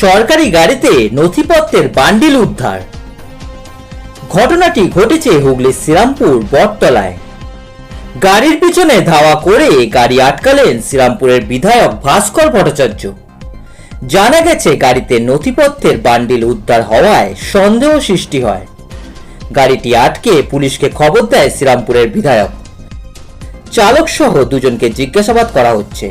সরকারি গাড়িতে নথিপত্রের বান্ডিল উদ্ধার। ঘটনাটি ঘটেছে হুগলির শ্রীরামপুর বটতলায়। গাড়ির পিছনে ধাওয়া করে গাড়ি আটকালেন শ্রীরামপুরের বিধায়ক ভাস্কর ভট্টাচার্য। জানা গেছে গাড়িতে নথিপত্রের বান্ডিল উদ্ধার হওয়ায় সন্দেহ সৃষ্টি হয়। গাড়িটি আটকে পুলিশকে খবর দেয় শ্রীরামপুরের বিধায়ক। চালক সহ দুজনকে জিজ্ঞাসাবাদ করা হচ্ছে।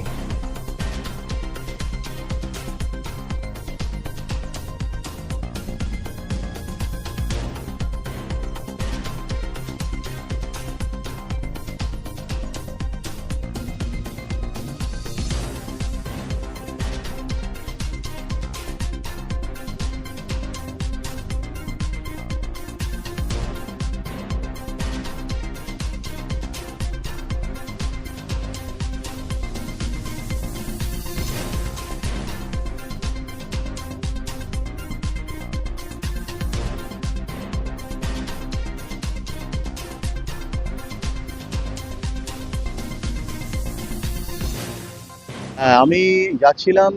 হ্যাঁ, আমি যাচ্ছিলাম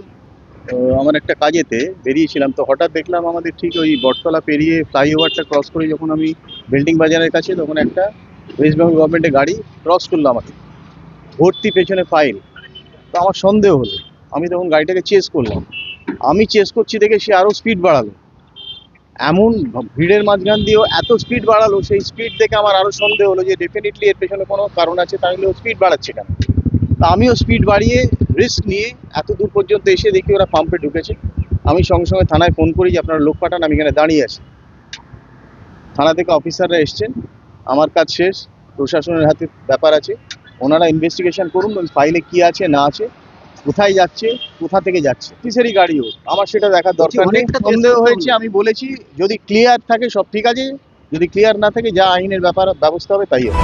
আমার একটা কাজেতে বেরিয়েছিলাম, তো হঠাৎ দেখলাম আমাদের ঠিক ওই বটতলা পেরিয়ে ফ্লাইওভারটা ক্রস করে যখন আমি বিল্ডিং বাজারের কাছে, তখন একটা ওয়েস্ট বেঙ্গল গভর্নমেন্টের গাড়ি ক্রস করলো আমাকে, ভর্তি পেছনে ফাইল। তো আমার সন্দেহ হলো, আমি তখন গাড়িটাকে চেস করলাম। আমি চেস করছি দেখে সে আরও স্পিড বাড়ালো, এমন ভিড়ের মাঝখান দিয়েও এত স্পিড বাড়ালো। সেই স্পিড দেখে আমার আরও সন্দেহ হলো যে ডেফিনেটলি এর পেছনে কোনো কারণ আছে, তাহলে ও স্পিড বাড়াচ্ছে কেন। তা আমিও স্পিড বাড়িয়ে রিস্ক নিয়ে এত দূর পর্যন্ত এসে দেখি ওরা পাম্পে ঢুকেছে। আমি সঙ্গে সঙ্গে থানায় ফোন করি যে আপনারা লোক পাঠান, আমি এখানে দাঁড়িয়ে আছি। থানা থেকে অফিসাররা এসছেন, আমার কাজ শেষ, প্রশাসনের হাতে ব্যাপার আছে, ওনারা ইনভেস্টিগেশন করুন ওই ফাইলে কি আছে না আছে, কোথায় যাচ্ছে, কোথা থেকে যাচ্ছে। অফিসেরই গাড়ি হোক, আমার সেটা দেখার দরকার নেই। সন্দেহ হয়েছে, আমি বলেছি যদি ক্লিয়ার থাকে সব ঠিক আছে, যদি ক্লিয়ার না থাকে যা আইনের ব্যবস্থা হবে তাই হবে।